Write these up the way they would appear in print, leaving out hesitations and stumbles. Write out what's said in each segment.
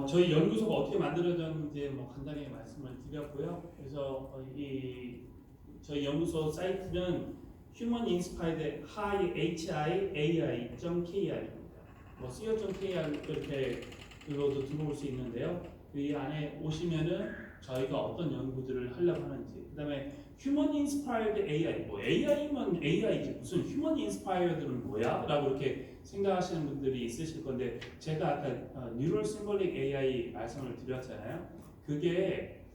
저희 연구소가 어떻게 만들어졌는지 뭐 간단히 말씀을 드렸고요. 그래서 저희 연구소 사이트는 Human Inspired HIAI.KR입니다. 뭐 co.kr 이렇게 로도 들어올 수 있는데요. 이 안에 오시면은 저희가 어떤 연구들을 하려고 하는지, 그다음에 Human Inspired AI, 뭐 AI면 AI지 무슨 Human Inspired는 뭐야? 라고 이렇게 생각하시는 분들이 있으실 건데, 제가 아까 Neural Symbolic AI 말씀을 드렸잖아요. 그게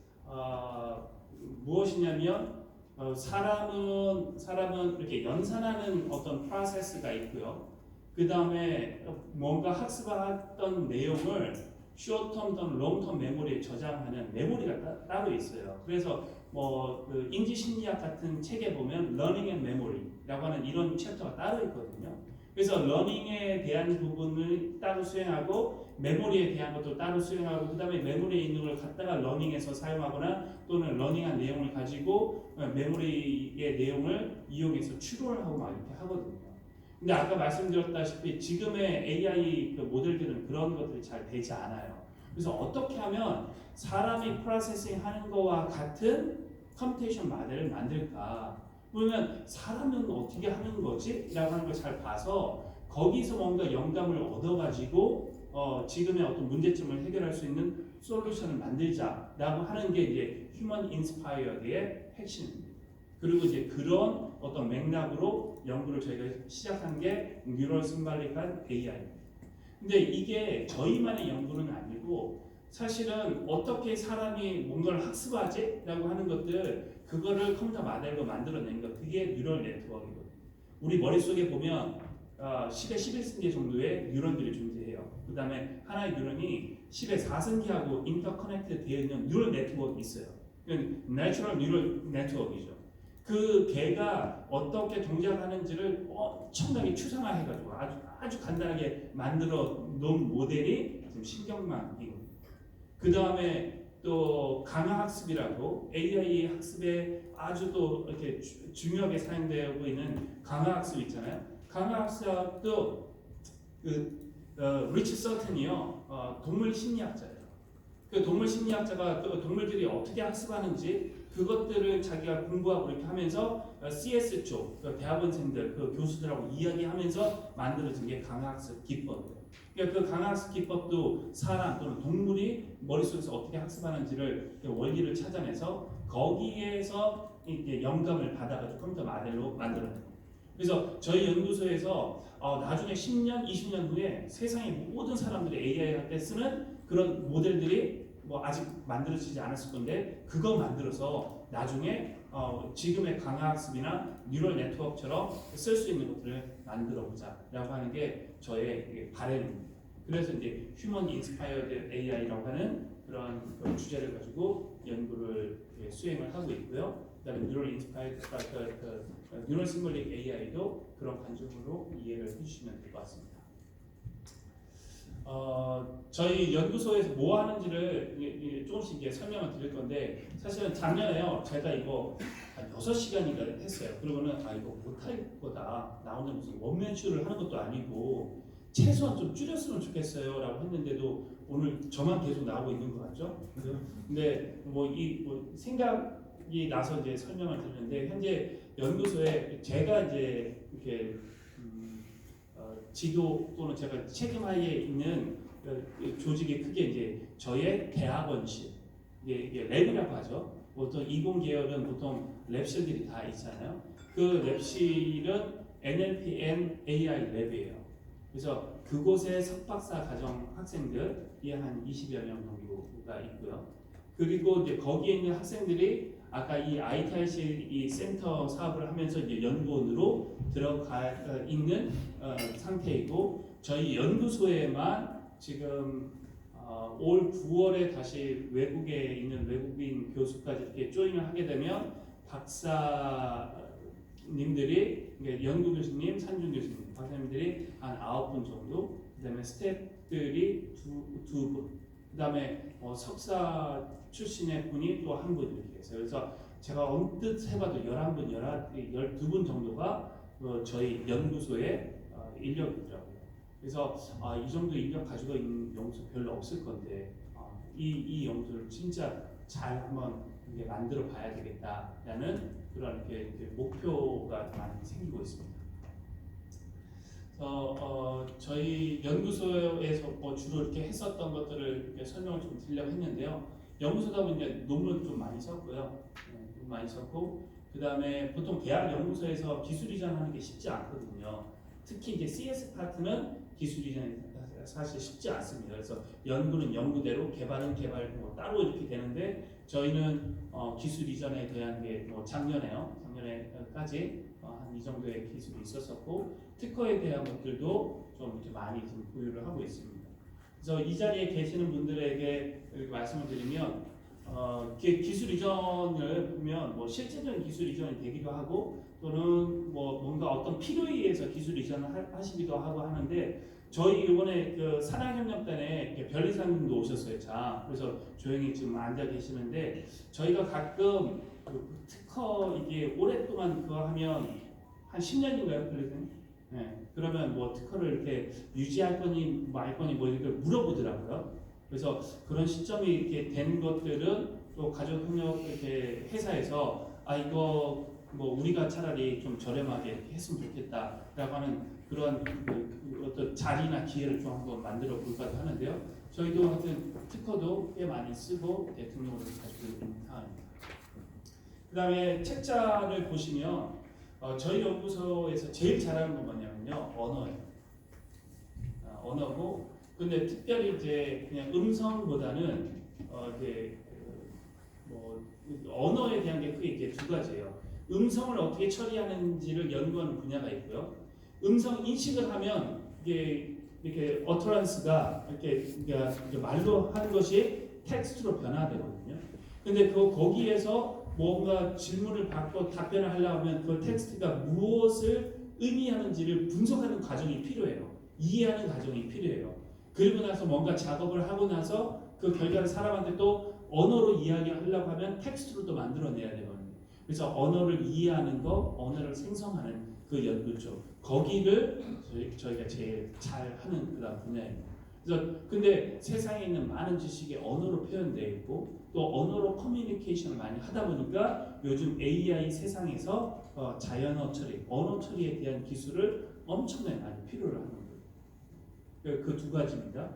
무엇이냐면 사람은 이렇게 연산하는 어떤 프로세스가 있고요. 그 다음에 뭔가 학습했던 내용을 숏텀 또는 롱텀 메모리에 저장하는 메모리가 따로 있어요. 그래서 그 인지심리학 같은 책에 보면 Learning and Memory라고 하는 이런 챕터가 따로 있거든요. 그래서 러닝에 대한 부분을 따로 수행하고 메모리에 대한 것도 따로 수행하고, 그 다음에 메모리에 있는 걸 갖다가 러닝에서 사용하거나 또는 러닝한 내용을 가지고 메모리의 내용을 이용해서 추론을 하고 막 이렇게 하거든요. 근데 아까 말씀드렸다시피 지금의 AI 그 모델들은 그런 것들이 잘 되지 않아요. 그래서 어떻게 하면 사람이 프로세싱 하는 거와 같은 컴퓨테이션 모델을 만들까? 그러면 사람은 어떻게 하는 거지? 라고 하는 걸 잘 봐서 거기서 뭔가 영감을 얻어가지고 지금의 어떤 문제점을 해결할 수 있는 솔루션을 만들자라고 하는 게 이제 휴먼 인스파이어드의 핵심입니다. 그리고 이제 그런 어떤 맥락으로 연구를 저희가 시작한 게 뉴럴 심발릭한 AI입니다. 근데 이게 저희만의 연구는 아니고 사실은 어떻게 사람이 뭔가를 학습하지? 라고 하는 것들, 그거를 컴퓨터 모델로 만들어낸 것, 그게 뉴럴 네트워크이거든요. 우리 머릿속에 보면 10의 11승계 정도의 뉴런들이 존재해요. 그 다음에 하나의 뉴런이 10의 4승계하고 인터커넥트 되어 있는 뉴럴 네트워크가 있어요. 그건 내추럴 뉴럴 네트워크이죠. 그 개가 어떻게 동작하는지를 엄청나게 추상화해가지고 아주 간단하게 만들어 놓은 모델이 지금 신경망이고, 그 다음에 또 강화학습이라고 AI 학습에 아주 또 이렇게 중요하게 사용되고 있는 강화학습 있잖아요. 강화학습도 리치 서튼이요, 동물 심리학자예요. 그 동물 심리학자가 또 동물들이 어떻게 학습하는지 그것들을 자기가 공부하고 이렇게 하면서 CS 쪽 대학원생들 그 교수들하고 이야기하면서 만들어진 게 강화학습 기법이에요. 그러니까 그 강화학습 기법도 사람 또는 동물이 머릿속에서 어떻게 학습하는지를 원리를 찾아내서 거기에서 이제 영감을 받아가지고 컴퓨터 모델로 만들어낸 거예요. 그래서 저희 연구소에서 나중에 10년, 20년 후에 세상의 모든 사람들이 AI 할 때 쓰는 그런 모델들이 뭐 아직 만들어지지 않았을 건데, 그거 만들어서 나중에 지금의 강화학습이나 뉴럴 네트워크처럼 쓸 수 있는 것들을 만들어 보자라고 하는 게 저의 바람입니다. 그래서 이제 휴먼 인스파이어드 AI라고 하는 그런 주제를 가지고 연구를 수행을 하고 있고요. 그다음에 뉴럴 인스파이어드 뉴럴 심볼릭 AI도 그런 관점으로 이해를 해주시면 될 것 같습니다. 저희 연구소에서 뭐 하는지를 조금씩 이제 설명을 드릴 건데, 사실은 작년에요, 제가 이거 한 6시간인가 했어요. 그러고는 이거 못할 거다. 나 오늘 무슨 원맨쇼를 하는 것도 아니고 최소한 좀 줄였으면 좋겠어요 라고 했는데도 오늘 저만 계속 나오고 있는 것 같죠? 근데 뭐 생각이 나서 이제 설명을 드리는데, 현재 연구소에 제가 이제 이렇게 지도 또는 제가 책임하에 있는 조직이 크게 이제 저의 대학원실, 이게 랩이라고 하죠. 보통 이공계열은 보통 랩실들이 다 있잖아요. 그 랩실은 NLP AI 랩이에요. 그래서 그곳에 석박사 과정 학생들이 한 20여 명 정도가 있고요. 그리고 이제 거기에 있는 학생들이 아까 이 ITRC 이 센터 사업을 하면서 이제 연구원으로 들어가 있는 상태이고, 저희 연구소에만 지금 올 9월에 다시 외국에 있는 외국인 교수까지 이렇게 조인을 하게 되면 박사님들이, 연구 교수님, 산중 교수님, 박사님들이 한 9분 정도, 그다음에 스태프들이 두 분, 그다음에 석사 출신의 분이 또 한 분 이렇게 있어요. 그래서 제가 언뜻 해봐도 11분, 12분 정도가 저희 연구소의 인력이더라고요. 그래서 이 정도 인력 가지고 있는 연구소 별로 없을 건데 이 연구소를 진짜 잘 한번 이렇게 만들어 봐야 되겠다라는 그런 이렇게 목표가 많이 생기고 있습니다. 저희 연구소에서 주로 이렇게 했었던 것들을 이렇게 설명을 좀 드리려고 했는데요. 연구소다 보니 논문 좀 많이 썼고요. 좀 많이 썼고, 그 다음에 보통 대학 연구소에서 기술 이전하는 게 쉽지 않거든요. 특히 이제 CS 파트는 기술 이전이 사실 쉽지 않습니다. 그래서 연구는 연구대로, 개발은 개발 따로 이렇게 되는데 저희는 기술 이전에 대한 게 작년에까지 한 이 정도의 기술이 있었었고 특허에 대한 것들도 좀 이렇게 많이 좀 보유를 하고 있습니다. 그래서 이 자리에 계시는 분들에게 이렇게 말씀을 드리면 기술 이전을 보면 실제적인 기술 이전이 되기도 하고 또는 뭔가 어떤 필요에 의해서 기술 이전을 하시기도 하고 하는데 저희 이번에 그 산학협력단에 변리사님도 오셨어요. 자, 그래서 조용히 지금 앉아 계시는데 저희가 가끔 그 특허 이게 오랫동안 그거 하면 한 10년인가요, 변리사님? 네. 그러면 특허를 이렇게 유지할 거니 말 거니 이렇게 물어보더라고요. 그래서 그런 시점이 이렇게 된 것들은 또 가족협력 이렇게 회사에서 이거 우리가 차라리 좀 저렴하게 이렇게 했으면 좋겠다라고 하는 그런 어떤 자리나 기회를 좀 한번 만들어 볼까도 하는데요. 저희도 하여튼 특허도 꽤 많이 쓰고 대통령으로 가지고 있는 상황입니다. 그 다음에 책자를 보시면 저희 연구소에서 제일 잘하는 건 뭐냐면요, 언어예요. 언어고, 근데 특별히 이제 그냥 음성보다는 언어에 대한 게 크게 이제 두 가지예요. 음성을 어떻게 처리하는지를 연구하는 분야가 있고요. 음성 인식을 하면 이게 이렇게 어터런스가 이렇게 말로 하는 것이 텍스트로 변화되거든요. 근데 거기에서 뭔가 질문을 받고 답변을 하려고 하면 그 텍스트가 무엇을 의미하는지를 분석하는 과정이 필요해요. 이해하는 과정이 필요해요. 그리고 나서 뭔가 작업을 하고 나서 그 결과를 사람한테 또 언어로 이야기하려고 하면 텍스트로 또 만들어내야 되거든요. 그래서 언어를 이해하는 거, 언어를 생성하는 그 연구 쪽, 거기를 저희가 제일 잘하는 그런 분야입니다. 그래서 근데 세상에 있는 많은 지식이 언어로 표현되어 있고 또 언어로 커뮤니케이션을 많이 하다 보니까 요즘 AI 세상에서 자연어 처리, 언어 처리에 대한 기술을 엄청나게 많이 필요로 하는 거예요. 그 두 가지입니다.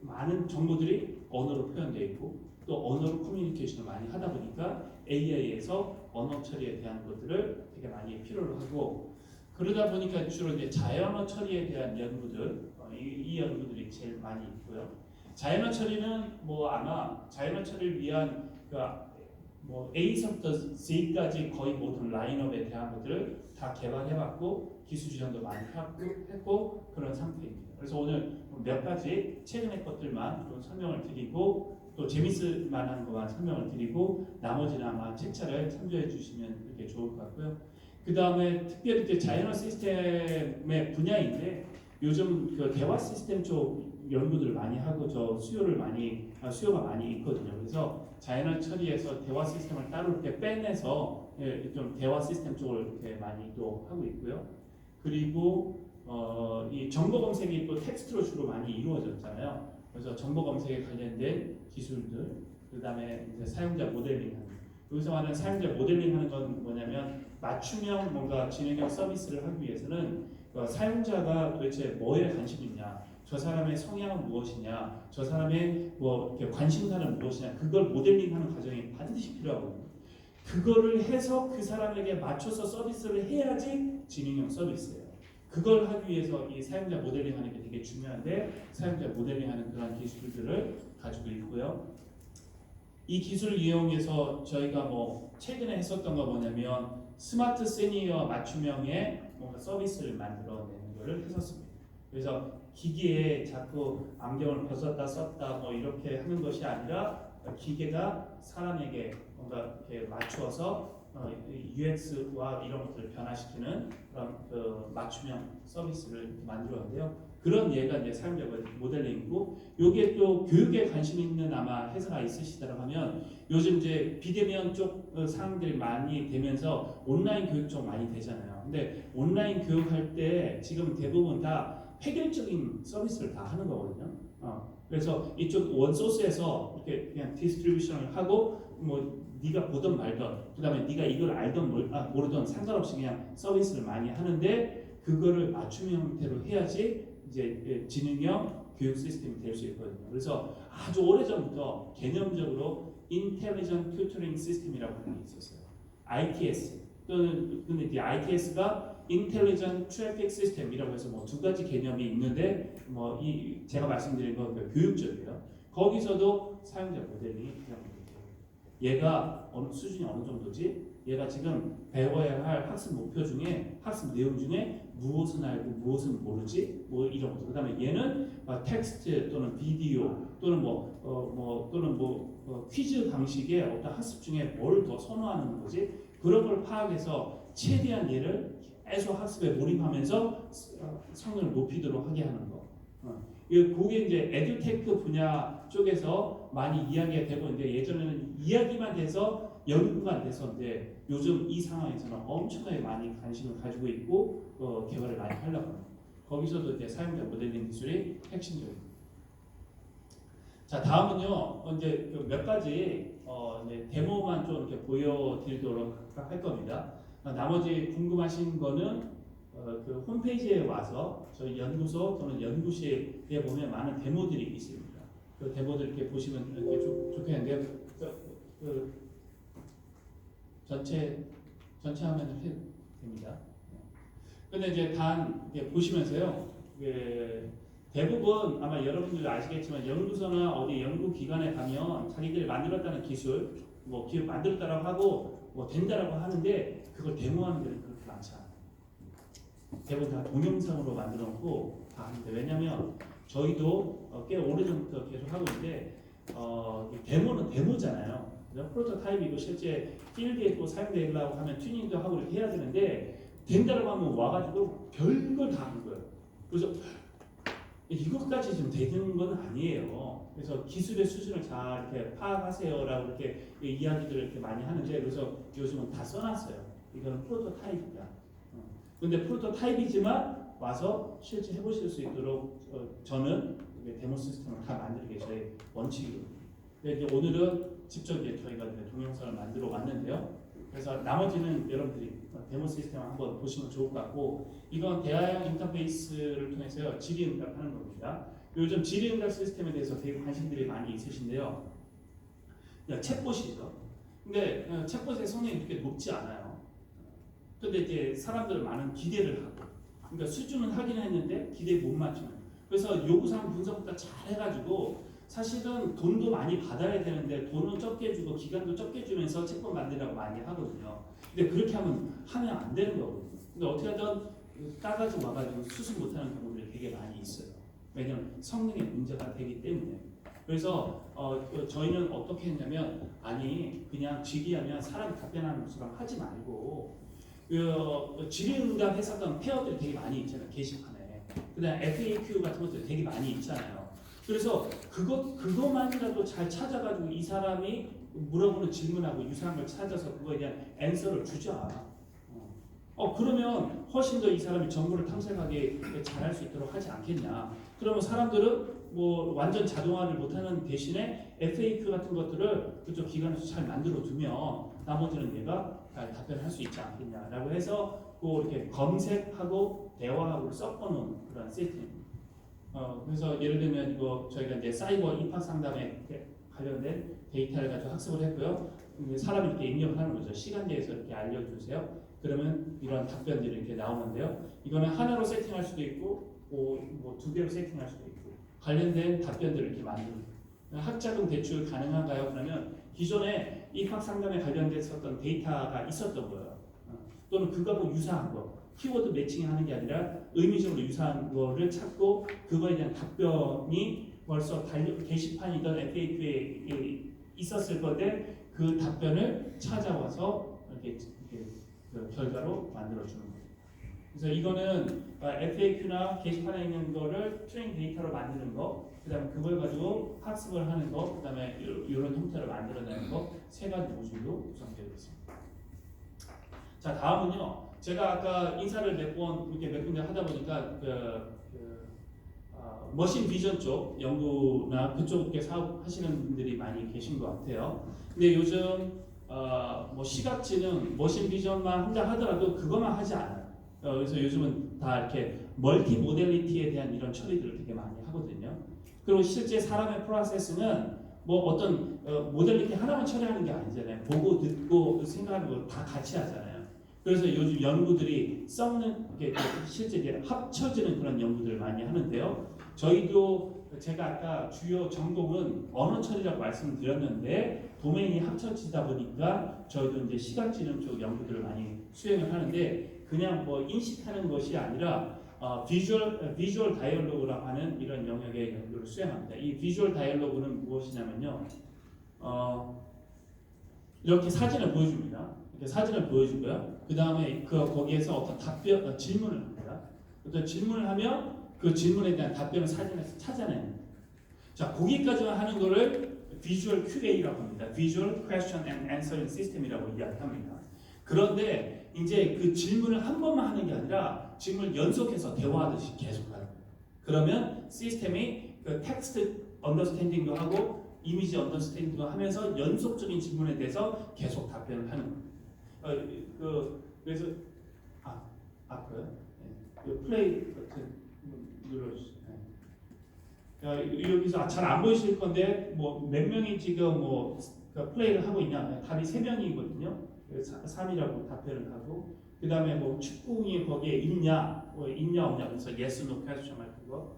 많은 정보들이 언어로 표현되어 있고 또 언어로 커뮤니케이션을 많이 하다 보니까 AI에서 언어 처리에 대한 것들을 되게 많이 필요로 하고 그러다 보니까 주로 이제 자연어 처리에 대한 연구들 이 연구들이 제일 많이 있고요. 자연어 처리는 아마 자연어 처리를 위한 A서부터 Z까지 거의 모든 라인업에 대한 것들을 다 개발해봤고 기술 지원도 많이 했고 그런 상태입니다. 그래서 오늘 몇 가지 최근의 것들만 좀 설명을 드리고 또 재밌을 만한 것만 설명을 드리고 나머지는 아마 책자를 참조해 주시면 이렇게 좋을 것 같고요. 그 다음에 특별히 이제 자연어 시스템의 분야인데 요즘 그 대화 시스템 쪽 연구들 많이 하고 수요가 많이 있거든요. 그래서 자연어 처리에서 대화 시스템을 따로 이렇게 빼내서 좀 대화 시스템 쪽을 이렇게 많이 또 하고 있고요. 그리고 이 정보 검색이 또 텍스트로 주로 많이 이루어졌잖아요. 그래서 정보 검색에 관련된 기술들, 그 다음에 이제 사용자 모델링하는. 여기서 말하는 사용자 모델링하는 건 뭐냐면 맞춤형 뭔가 진행형 서비스를 하기 위해서는 사용자가 도대체 뭐에 관심이 있냐, 저 사람의 성향은 무엇이냐, 저 사람의 관심사는 무엇이냐, 그걸 모델링하는 과정이 반드시 필요하거든요. 그거를 해서 그 사람에게 맞춰서 서비스를 해야지 진행형 서비스예요. 그걸 하기 위해서 이 사용자 모델링하는 게 되게 중요한데 사용자 모델링하는 그런 기술들을 가지고 있고요. 이 기술을 이용해서 저희가 최근에 했었던 거 뭐냐면 스마트 시니어 맞춤형의 뭔가 서비스를 만들어내는 것을 했었습니다. 그래서 기기에 자꾸 안경을 벗었다 썼다 이렇게 하는 것이 아니라 기계가 사람에게 뭔가 이렇게 맞추어서 UX와 이런 것들을 변화시키는 그런 그 맞춤형 서비스를 만들었는데요. 그런 예가 이제 사용자 모델링이고, 요게 또 교육에 관심 있는 아마 회사가 있으시다고 하면 요즘 이제 비대면 쪽 사항들이 많이 되면서 온라인 교육 쪽 많이 되잖아요. 근데 온라인 교육할 때 지금 대부분 다 획일적인 서비스를 다 하는 거거든요. 그래서 이쪽 원소스에서 이렇게 그냥 디스트리뷰션을 하고 뭐 네가 보든 말든 그다음에 네가 이걸 알든 모르든 상관없이 그냥 서비스를 많이 하는데 그거를 맞춤 형태로 해야지 이제 지능형 교육 시스템이 될 수 있거든요. 그래서 아주 오래전부터 개념적으로 인텔리전트 튜터링 시스템이라고 하는 게 있었어요. ITS 또는 근데 이 ITS가 인텔리전트 트래픽 시스템이라고 해서 뭐 두 가지 개념이 있는데 뭐 이 제가 말씀드린 건 교육적이에요. 거기서도 사용자 모델링이 필요합니다. 얘가 어느 수준이 어느 정도지? 얘가 지금 배워야 할 학습 목표 중에 학습 내용 중에 무엇은 알고 무엇은 모르지? 뭐 이런 것들. 그다음에 얘는 텍스트 또는 비디오 또는 퀴즈 방식의 어떤 학습 중에 뭘 더 선호하는 거지? 그런 걸 파악해서 최대한 얘를 계속 학습에 몰입하면서 성능을 높이도록 하게 하는 거. 그게 이제 에듀테크 분야 쪽에서 많이 이야기가 되고 있는데 예전에는 이야기만 돼서 연구가 안 됐었는데 요즘 이 상황에서는 엄청나게 많이 관심을 가지고 있고 개발을 많이 하려고 합니다. 거기서도 이제 사용자 모델링 기술이 핵심적입니다. 자 다음은요 이제 몇 가지 이제 데모만 좀 이렇게 보여드리도록 할 겁니다. 나머지 궁금하신 거는 그 홈페이지에 와서 저희 연구소 또는 연구실에 보면 많은 데모들이 있습니다. 그 데모들 이렇게 보시면 이렇게 좋겠는데요. 그 전체 화면을 해도 됩니다. 근데 이제 단 이렇게 보시면서요. 대부분 아마 여러분들 아시겠지만 연구소나 어디 연구기관에 가면 자기들이 만들었다는 기술, 뭐 기술 만들었다라고 하고 뭐 된다라고 하는데 그걸 데모하는 데는 그렇게 많지 않아요. 대부분 다 동영상으로 만들어 놓고 다 하는데 왜냐면 저희도 꽤 오래전부터 계속 하고 있는데 데모는 데모잖아요. 프로토타입이고 실제 필드에 또 사용되려고 하면 튜닝도 하고 이렇게 해야 되는데 된다라고 하면 와가지고 별걸 다 하는 거예요. 그래서 이것까지 좀 되는 건 아니에요. 그래서 기술의 수준을 잘 이렇게 파악하세요라고 이렇게 이야기들을 이렇게 많이 하는데 그래서 요즘은 다 써놨어요. 이거는 프로토타입이다. 근데 프로토타입이지만 와서 실제 해보실 수 있도록 저는 데모 시스템을 다 만드는 게 저의 원칙이거든요. 이제 오늘은 직접 이제 저희가 동영상을 만들어 왔는데요. 그래서 나머지는 여러분들이 데모 시스템 한번 보시면 좋을 것 같고 이건 대화형 인터페이스를 통해서 질의응답 하는 겁니다. 요즘 질의응답 시스템에 대해서 되게 관심들이 많이 있으신데요. 챗봇이죠. 근데 챗봇의 성능이 그렇게 높지 않아요. 근데 이제 사람들은 많은 기대를 하고 그러니까 수준은 하긴 했는데 기대에 못 맞추는 그래서 요구사항 분석부터 잘 해가지고 사실은 돈도 많이 받아야 되는데 돈은 적게 주고 기간도 적게 주면서 챗봇 만들라고 많이 하거든요. 근데 그렇게 하면 안 되는 거거든요. 근데 어떻게 하든 따가지고 와가지고 수습 못하는 경우들이 되게 많이 있어요. 왜냐하면 성능에 문제가 되기 때문에. 그래서 저희는 어떻게 했냐면 아니 그냥 질의하면 사람이 답변하는 것처럼 하지 말고 질의응답 했었던 페어들이 되게 많이 있잖아요. 게시판에. 그다음 FAQ 같은 것들이 되게 많이 있잖아요. 그래서 그것만이라도 잘 찾아가지고 이 사람이 물어보는 질문하고 유사한 걸 찾아서 그거에 대한 앤서를 주자. 그러면 훨씬 더 이 사람이 정보를 탐색하게 잘할 수 있도록 하지 않겠냐. 그러면 사람들은 뭐 완전 자동화를 못하는 대신에 FAQ 같은 것들을 그쪽 기관에서 잘 만들어 두면 나머지는 얘가 잘 답변할 수 있지 않겠냐라고 해서 그 이렇게 검색하고 대화하고 섞어놓은 그런 시스템. 그래서 예를 들면 이거 저희가 이제 사이버 입학 상담에 관련된 데이터를 가지고 학습을 했고요. 사람이 이렇게 입력을 하는 거죠. 시간대에서 이렇게 알려주세요. 그러면 이런 답변들이 이렇게 나오는데요. 이거는 하나로 세팅할 수도 있고, 뭐 두 개로 세팅할 수도 있고, 관련된 답변들을 이렇게 만드는 거예요. 학자금 대출 가능한가요? 그러면 기존에 입학 상담에 관련됐었던 데이터가 있었던 거예요. 또는 그거하고 유사한 거. 키워드 매칭하는 게 아니라 의미적으로 유사한 거를 찾고 그거에 대한 답변이 벌써 게시판이던 FAQ에 있었을 건데 그 답변을 찾아와서 이렇게 그 결과로 만들어주는 거예요. 그래서 이거는 FAQ나 게시판에 있는 거를 트레인 데이터로 만드는 거, 그 다음에 그걸 가지고 학습을 하는 거, 그 다음에 이런 형태로 만들어내는 거 세 가지 모듈로 구성되어 있습니다. 자 다음은요. 제가 아까 인사를 몇 군데 하다 보니까 머신 비전 쪽 연구나 그쪽에 사업하시는 분들이 많이 계신 것 같아요. 근데 요즘 뭐 시각지능, 머신 비전만 한다 하더라도 그것만 하지 않아요. 그래서 요즘은 다 이렇게 멀티 모델리티에 대한 이런 처리들을 되게 많이 하거든요. 그리고 실제 사람의 프로세스는 뭐 어떤 모델리티 하나만 처리하는 게 아니잖아요. 보고 듣고 생각하는 거 다 같이 하잖아요. 그래서 요즘 연구들이 섞는 게 실제 이제 합쳐지는 그런 연구들을 많이 하는데요. 저희도 제가 아까 주요 전공은 언어 처리라고 말씀드렸는데 도메인이 합쳐지다 보니까 저희도 이제 시각지능 쪽 연구들을 많이 수행을 하는데 그냥 뭐 인식하는 것이 아니라 비주얼 다이얼로그라고 하는 이런 영역의 연구를 수행합니다. 이 비주얼 다이얼로그는 무엇이냐면요. 이렇게 사진을 보여줍니다. 이렇게 사진을 보여주고요. 그 다음에 거기에서 어떤 질문을 합니다. 어떤 질문을 하면 그 질문에 대한 답변을 사진에서 찾아내는. 자, 거기까지만 하는 거를 비주얼 QA라고 합니다. Visual Question and Answering System이라고 이야기합니다. 그런데 이제 그 질문을 한 번만 하는 게 아니라 질문을 연속해서 대화하듯이 계속하는 거예요. 그러면 시스템이 그 텍스트 언더스탠딩도 하고 이미지 언더스탠딩도 하면서 연속적인 질문에 대해서 계속 답변을 하는 거예요. 그래서 앞으로요. 네. 플레이 버튼 눌러주세요. 네. 여기서 잘 안 보이실 건데 뭐 몇 명이 지금 뭐 플레이를 하고 있냐? 답이 3명이거든요. 3이라고 답변을 하고 그 다음에 뭐 축구공이 거기에 있냐, 뭐 있냐 없냐 그래서 yes, no question 할 그거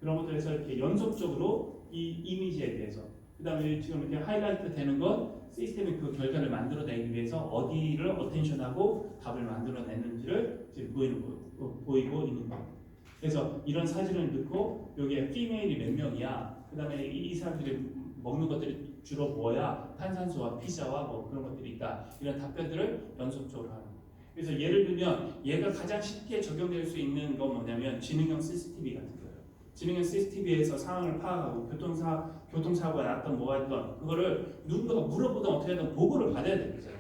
그런 것들에서 이렇게 연속적으로 이 이미지에 대해서 그 다음에 지금 이렇게 하이라이트 되는 건 시스템이 그 결과를 만들어내기 위해서 어디를 어텐션하고 답을 만들어내는지를 지금 보이고 있는 거예요. 그래서 이런 사진을 넣고 여기에 피메일이 몇 명이야. 그 다음에 이 사람들이 먹는 것들이 주로 뭐야? 탄산수와 피자와 뭐 그런 것들이 있다. 이런 답변들을 연속적으로 하는 거예요. 그래서 예를 들면 얘가 가장 쉽게 적용될 수 있는 건 뭐냐면 지능형 CCTV 같은 거예요. 지능형 CCTV에서 상황을 파악하고 교통사고가 났던 뭐가 있던 그거를 누군가가 물어보든 어떻게 하든 보고를 받아야 되잖아요.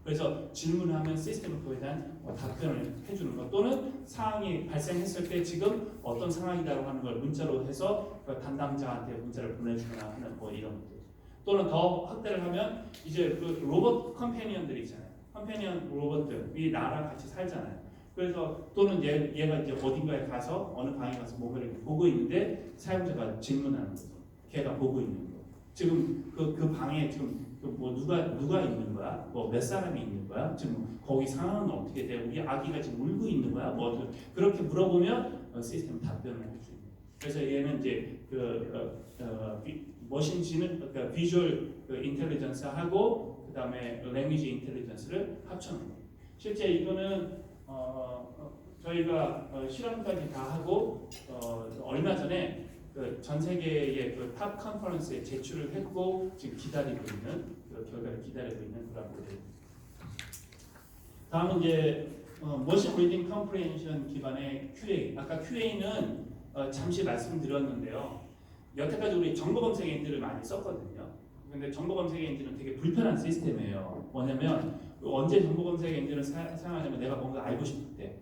그래서 질문을 하면 시스템이 그에 대한 답변을 해주는 것 또는 상황이 발생했을 때 지금 어떤 상황이다라고 하는 걸 문자로 해서 그 담당자한테 문자를 보내주거나 하는 뭐 이런 것들 또는 더 확대를 하면 이제 그 로봇 컴패니언들이 있잖아요. 컴패니언 로봇들이 나랑 같이 살잖아요. 그래서 또는 얘가 이제 어딘가에 가서 어느 방에 가서 뭔가를 보고 있는데 사용자가 질문하는 거죠. 걔가 보고 있는 거. 지금 그 방에 지금 뭐 누가 있는 거야? 뭐 몇 사람이 있는 거야? 지금 거기 상황은 어떻게 돼? 우리 아기가 지금 울고 있는 거야? 뭐 그렇게 물어보면 시스템 답변을 해주는 거예요. 그래서 얘는 이제 머신 지능, 그러니까 비주얼 인텔리전스하고 그 다음에 랭귀지 인텔리전스를 합쳐놓은 거예요. 실제 이거는 저희가 실험까지 다 하고 얼마 전에 전 세계의 탑 컨퍼런스에 제출을 했고 지금 기다리고 있는 결과를 기다리고 있는 그런 모델입니다. 다음은 이제 머신 리딩 컴프레hen션 기반의 QA. 아까 QA는 잠시 말씀드렸는데요. 여태까지 우리 정보 검색 엔진을 많이 썼거든요. 근데 정보 검색 엔진은 되게 불편한 시스템이에요. 뭐냐면 언제 정보 검색 엔진을 사용하냐면 내가 뭔가 알고 싶을 때,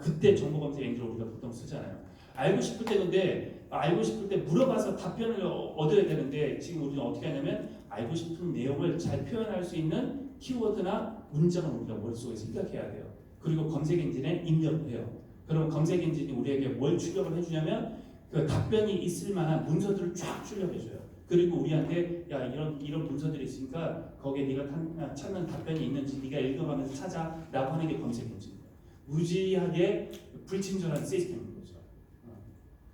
그때 정보 검색 엔진을 우리가 보통 쓰잖아요. 알고 싶을 때 근데 알고 싶을 때 물어봐서 답변을 얻어야 되는데 지금 우리는 어떻게 하냐면 알고 싶은 내용을 잘 표현할 수 있는 키워드나 문장을 우리가 머릿속에 생각해야 돼요. 그리고 검색 엔진에 입력을 해요. 그럼 검색 엔진이 우리에게 뭘 출력을 해주냐면 그 답변이 있을 만한 문서들을 쫙 출력해줘요. 그리고 우리한테 야 이런 문서들이 있으니까 거기에 네가 찾는 답변이 있는지 네가 읽어가면서 찾아라고 하는 게 검색 엔진이에요. 무지하게 불친절한 시스템인 거죠.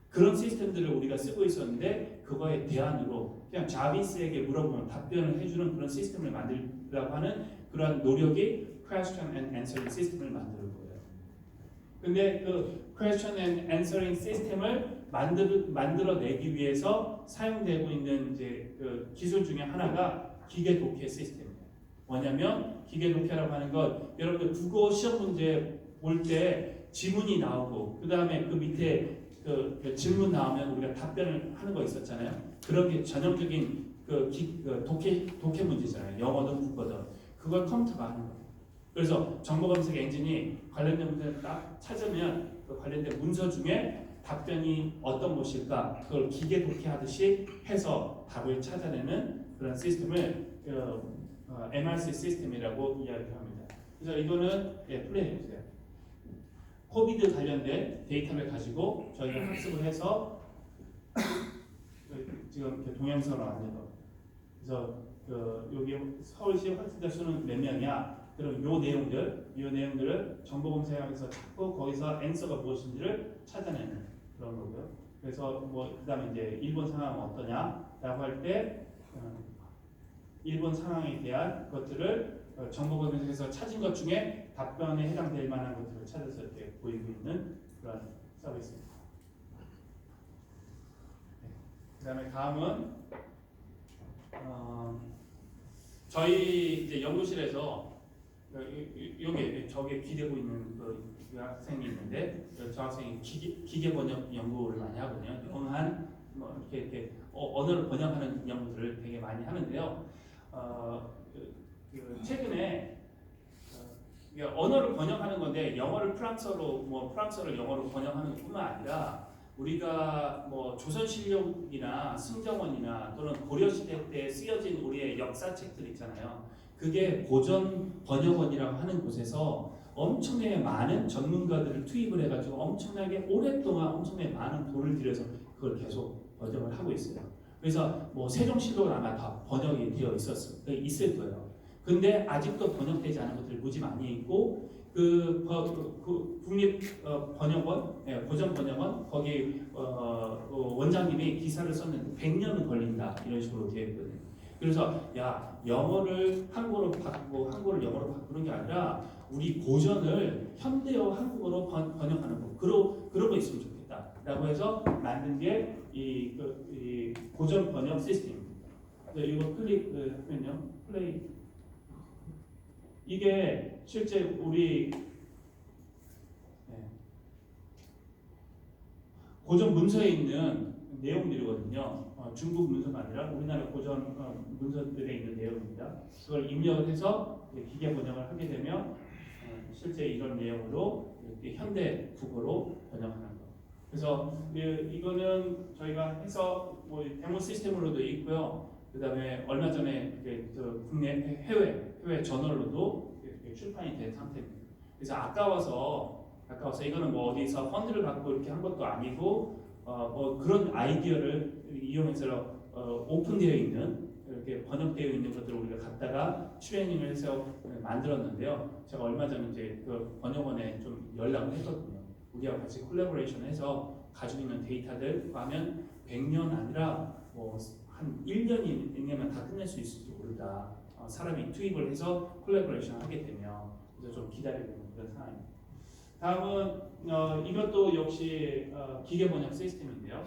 그런 시스템들을 우리가 쓰고 있었는데 그거에 대안으로 그냥 자비스에게 물어보면 답변을 해주는 그런 시스템을 만들려고 하는 그런 노력이 Question and Answering 시스템을 만드는 거예요. 근데 그 Question and Answering 시스템을 만들어내기 위해서 사용되고 있는 이제 그 기술 중에 하나가 기계 독해 시스템이에요. 뭐냐면 기계 독해라고 하는 건 여러분들 국어 시험 문제 볼 때 지문이 나오고 그 다음에 그 밑에 그 질문 나오면 우리가 답변을 하는 거 있었잖아요. 그런 게 전형적인 독해 문제잖아요. 영어든 국어든 그걸 컴퓨터가 하는 거예요. 그래서 정보 검색 엔진이 관련된 문제를 딱 찾으면 그 관련된 문서 중에 답변이 어떤 것일까 그걸 기계 독해하듯이 해서 답을 찾아내는 그런 시스템을 MRC 시스템이라고 이야기합니다. 그래서 이거는 플레이해 주세요. 코비드 관련된 데이터를 가지고 저희가 학습을 해서 지금 이렇게 동영상으로 만든 거. 그래서 여기 서울시 확진자 수는 몇 명이야? 그럼 요 내용들을 정보 검색하면서 찾고 거기서 앤서가 무엇인지를 찾아내는 그런 거고요. 그래서 뭐 그다음에 이제 일본 상황은 어떠냐라고 할 때 일본 상황에 대한 것들을 정보 검색에서 찾은 것 중에 답변에 해당될 만한 것들을 찾아서 이렇게 보이고 있는 그런 서비스입니다. 그다음에 다음은 저희 이제 연구실에서 여기 저게 기대고 있는 그 학생이 있는데 저 학생이 기계 번역 연구를 많이 하거든요. 영한 뭐 이렇게 언어를 번역하는 연구들을 되게 많이 하는데요. 최근에 언어를 번역하는 건데 영어를 프랑스어로 뭐 프랑스어를 영어로 번역하는 것뿐만 아니라 우리가 뭐 조선실록이나 승정원이나 또는 고려시대 때 쓰여진 우리의 역사책들 있잖아요. 그게 고전 번역원이라고 하는 곳에서 엄청나게 많은 전문가들을 투입을 해가지고 엄청나게 오랫동안 엄청나게 많은 돈을 들여서 그걸 계속 번역을 하고 있어요. 그래서 뭐 세종실록은 아마 다 번역이 되어 있을 거예요. 근데 아직도 번역되지 않은 것들이 무지 많이 있고 그 국립 번역원, 고전 번역원 거기 원장님이 기사를 썼는데 100년은 걸린다 이런 식으로 되어 있거든요. 그래서 야 영어를 한국어로 바꾸고 한국어를 영어로 바꾸는 게 아니라 우리 고전을 현대어 한국어로 번역하는 거 그러고 있으면 좋겠다라고 해서 만든 게 이 고전 번역 시스템입니다. 이거 클릭하면요 플레이 이게 실제 우리 고전 문서에 있는 내용들이거든요. 중국 문서가 아니라 우리나라 고전 문서들에 있는 내용입니다. 그걸 입력을 해서 기계 번역을 하게 되면 실제 이런 내용으로 현대 국어로 번역하는 거. 그래서 이거는 저희가 해서 뭐 데모 시스템으로도 있고요. 그다음에 얼마 전에 국내 해외 저널로도 출판이 된 상태입니다. 그래서 아까워서 이거는 뭐 어디서 펀드를 받고 이렇게 한 것도 아니고 뭐 그런 아이디어를 이용해서 오픈되어 있는 이렇게 번역되어 있는 것들을 우리가 갖다가 트레이닝을 해서 만들었는데요. 제가 얼마 전에 이제 그 번역원에 좀 연락을 했거든요. 우리와 같이 콜라보레이션해서 가지고 있는 데이터들 하면 100년 아니라 뭐 한 1년이면 다 끝낼 수 있을지 모르다. 사람이 투입을 해서 콜라보레이션 하게 되면 그래서 좀 기다리고 있는 그런 상황입니다. 다음은 이것도 역시 기계 번역 시스템인데요.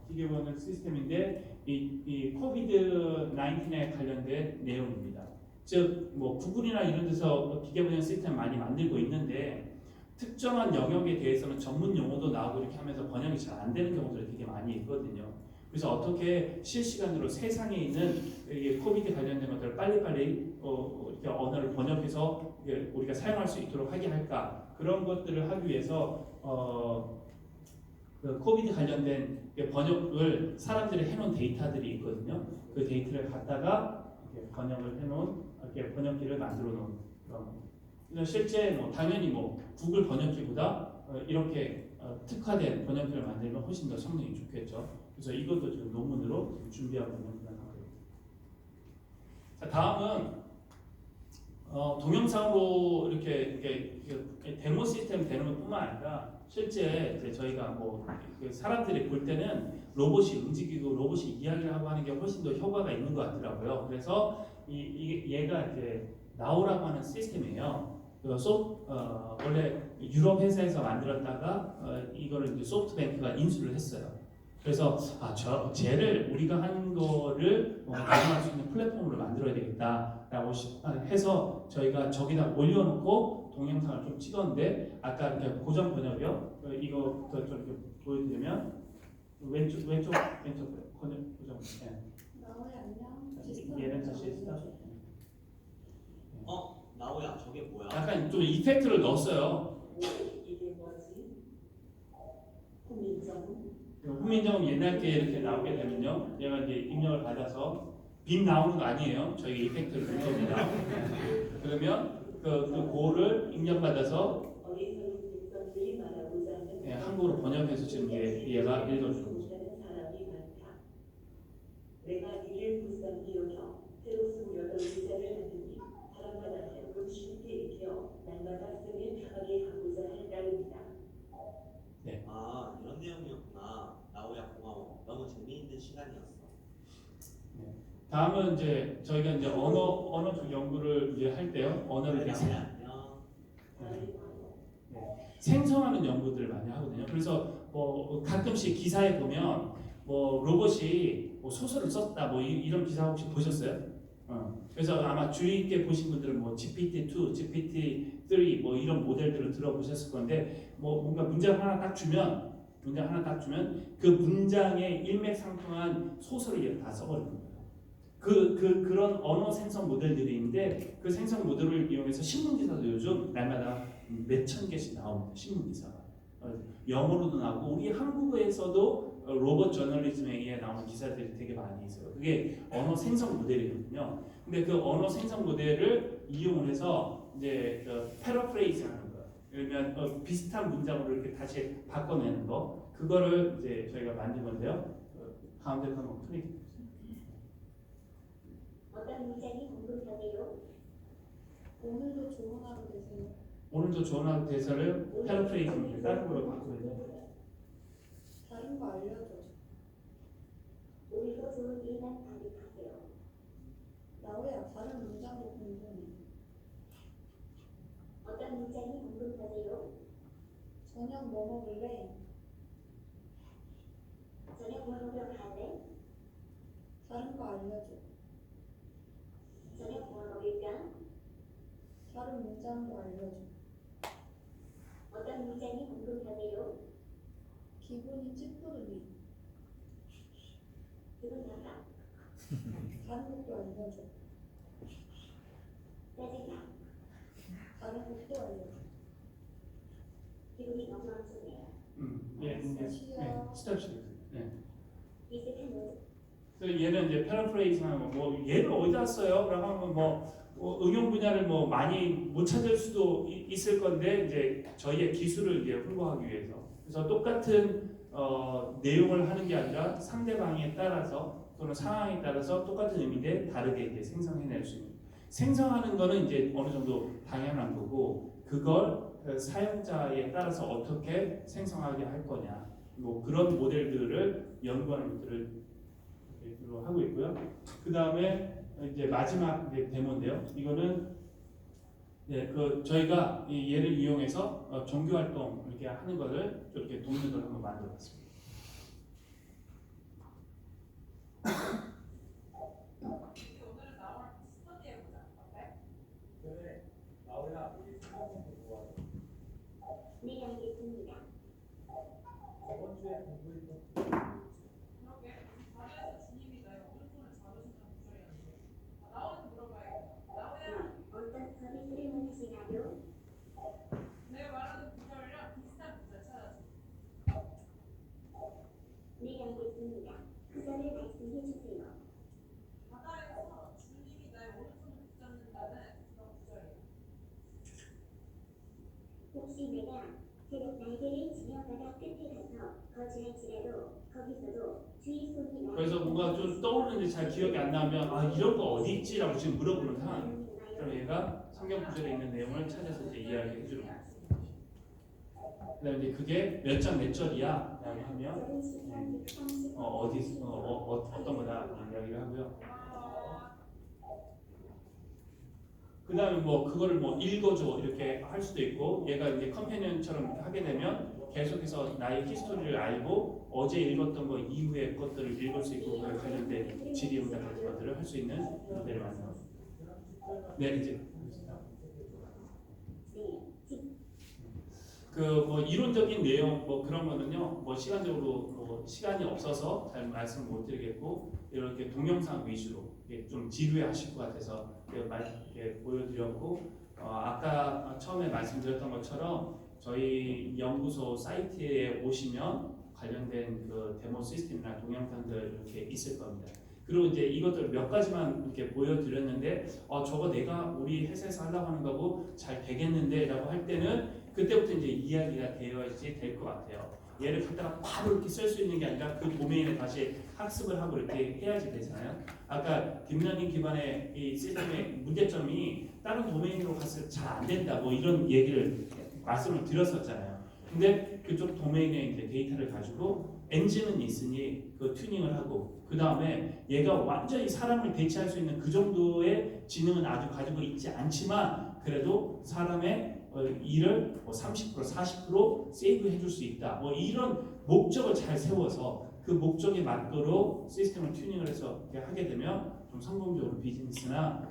기계 번역 시스템인데 이 코비드 19에 관련된 내용입니다. 즉 뭐 구글이나 이런 데서 기계 번역 시스템 많이 만들고 있는데 특정한 영역에 대해서는 전문 용어도 나오고 이렇게 하면서 번역이 잘 안 되는 경우들이 되게 많이 있거든요. 그래서 어떻게 실시간으로 세상에 있는 코비드 관련된 것들을 빨리빨리 이렇게 언어를 번역해서 우리가 사용할 수 있도록 하게 할까? 그런 것들을 하기 위해서 그 코비드 관련된 번역을 사람들이 해놓은 데이터들이 있거든요. 그 데이터를 갖다가 이렇게 번역을 해놓은 이렇게 번역기를 만들어 놓은 그런 겁니다. 실제 뭐 당연히 뭐 구글 번역기보다 이렇게 특화된 번역기를 만들면 훨씬 더 성능이 좋겠죠. 그래서 이것도 지금 논문으로 준비하고 있는 그런 상태입니다. 자, 다음은 동영상으로 이렇게 데모 시스템 되는 것뿐만 아니라 실제 이제 저희가 뭐 사람들이 볼 때는 로봇이 움직이고 로봇이 이야기를 하고 하는 게 훨씬 더 효과가 있는 것 같더라고요. 그래서 얘가 이제 나오라고 하는 시스템이에요. 원래 유럽 회사에서 만들었다가 이거를 이제 소프트뱅크가 인수를 했어요. 그래서 쟤를 우리가 한 거를 반영할 수 있는 플랫폼으로 만들어야 되겠다라고 해서 저희가 저기다 올려놓고 동영상을 좀 찍었는데 아까 이렇게 고전 번역이요. 이거부터 좀 이렇게 보여드리면 왼쪽 고전. 얘는 다시 했어. 나오야 저게 뭐야? 약간 좀 이펙트를 넣었어요. 이게 뭐지? 훈민정음 옛날 게 이렇게 나오게 되면요, 얘가 이제 입력을 받아서 빔 나오는 거 아니에요. 저희 이펙트를 준 겁니다. 그러면 그 고를 입력받아서 예, 한국어로 번역해서 지금 얘가 읽어주는 거죠. 내가 이를 불쌍히 여겨 새로 28의자를 만드니 사람마다 새롭고 쉽게 익혀 날마다 쓰는 편하게 하고자 할 따름이다. 네. 아, 이런 내용이었구나. 나오야 고마워. 너무 재미있는 시간이었어. 다음은 이제 저희가 이제 언어 쪽 연구를 이제 할 때요, 언어를 이렇게 안녕. 생성하는 연구들을 많이 하거든요. 그래서 뭐 가끔씩 기사에 보면 뭐 로봇이 뭐 소설을 썼다 뭐 이런 기사 혹시 보셨어요? 그래서 아마 주의 있게 보신 분들은 뭐 GPT-2, GPT-3 뭐 이런 모델들을 들어보셨을 건데 뭐 뭔가 문장 하나 딱 주면 그 문장의 일맥상통한 소설을 다 써버리는 거예요. 그런 언어 생성 모델들이 있는데 그 생성 모델을 이용해서 신문 기사도 요즘 날마다 몇천 개씩 나옵니다. 신문 기사가 영어로도 나오고 우리 한국어에서도 로봇 저널리즘에 의해 나오는 기사들이 되게 많이 있어요. 그게 언어 생성 모델이거든요. 근데 그 언어 생성 모델을 이용을 해서 이제 패러프레이즈 하는 거, 그러면 비슷한 문장으로 이렇게 다시 바꿔내는 거, 그거를 이제 저희가 만든 건데요. 가운데 한번 클릭. 어떤 문장이 궁금하네요. 오늘도 좋은 하루 되세요. 오늘도 좋은 하루 대사를 패러프레이즈 다른 걸로 바꾸거든요. 다른 거 알려줘. 오늘도 좋은 일만 가득하세요. 나오야 다른 문장도 궁금해. 어떤 문장이 궁금하세요? 저녁 뭐 먹을래? 저녁 뭐 먹으러 갈래? 다른 거 알려줘. 저녁 뭐 먹을까? 다른 문장도 알려줘. 어떤 문장이 궁금하네요. 기분이 찌푸르네. 기분 나빠? 다른 것도 알려줘. 짜증나? 다른 것도 알려줘. 기분이 너무 안 좋네요. 스텝 시리즈. 비슷한 문장. 그래서 얘는 이제 패러프레이즈하는 뭐 얘를 어디다 써요? 라고 하면 뭐 응용 분야를 뭐 많이 못 찾을 수도 있을 건데 이제 저희의 기술을 이제 홍보하기 위해서 그래서 똑같은 내용을 하는 게 아니라 상대방에 따라서 또는 상황에 따라서 똑같은 의미인데 다르게 이제 생성해낼 수 있는 생성하는 거는 이제 어느 정도 당연한 거고 그걸 그 사용자에 따라서 어떻게 생성하게 할 거냐 뭐 그런 모델들을 연구하는 것들을 하고 있고요. 그 다음에 이제 마지막 이제 데모인데요. 이거는 저희가 얘를 이용해서 종교 활동 이렇게 하는 거를 이렇게 돕는 걸 한번 만들어봤습니다. 오늘은 나오랑 스터디 해보자. 어때? 그래. 나오야 우리 수업도 좋아해. 네, 알겠습니다. 저번 주에 공부했던 그러게. 바다에서 주님이 나의 오른손을 잡으신다는 구절이었는데. 나오한테 물어봐야겠다. 나오야. 어떤 서비스를 원하시나요? 내가 말하는 구절이랑 비슷한 구절 찾아줘. 네, 알겠습니다. 구절을 말씀해 주세요. 바다에서 주님이 나의 오른손을 붙잡는다는 그런 구절이야. 혹시 내가 새벽 날개를 지며 바다 끝에 가서 거주할지라도 거기서도 주의 손이 나. 그래서 뭔가 좀 떠오르는데 잘 기억이 안 나면 아 이런 거 어디 있지라고 지금 물어보는 상황이에요. 그럼 얘가 성경 구절에 있는 내용을 찾아서 이제 이야기해 주는 거예요. 그다음에 이제 그게 몇 장 몇 절이야? 라고 하면 어떤 거다 이야기를 하고요. 그 다음에 뭐 그거를 뭐 읽어줘 이렇게 할 수도 있고 얘가 이제 컴패니언처럼 하게 되면 계속해서 나의 히스토리를 알고 어제 읽었던 거 이후의 것들을 읽을 수 있고 그에 관련된 질의응답 같은 것들을 할 수 있는 모델을 만들었습니다. 네 이제 그 뭐 이론적인 내용 뭐 그런 거는요 뭐 시간적으로 뭐 시간이 없어서 잘 말씀 못 드리겠고 이렇게 동영상 위주로 좀 지루해하실 것 같아서 이렇게 보여드렸고 아까 처음에 말씀드렸던 것처럼 저희 연구소 사이트에 오시면 관련된 그 데모 시스템이나 동영상들 이렇게 있을 겁니다. 그리고 이제 이것들 몇 가지만 이렇게 보여드렸는데 저거 내가 우리 회사에서 하려고 하는 거고 잘 되겠는데라고 할 때는 그때부터 이제 이야기가 되어야지 될 것 같아요. 얘를 갖다가 바로 이렇게 쓸 수 있는 게 아니라 그 도메인에 다시 학습을 하고 이렇게 해야지 되잖아요. 아까 딥러닝 기반의 이 시스템의 문제점이 다른 도메인으로 갔을 때 잘 안 된다 뭐 이런 얘기를 말씀을 드렸었잖아요. 근데 그쪽 도메인의 이제 데이터를 가지고 엔진은 있으니 그 튜닝을 하고 그 다음에 얘가 완전히 사람을 대체할 수 있는 그 정도의 지능은 아주 가지고 있지 않지만 그래도 사람의 일을 30% 40% 세이브 해줄 수 있다. 뭐 이런 목적을 잘 세워서 그 목적에 맞도록 시스템을 튜닝을 해서 이렇게 하게 되면 좀 성공적으로 비즈니스나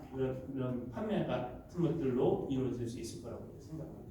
이런 판매 같은 것들로 이루어질 수 있을 거라고 생각합니다.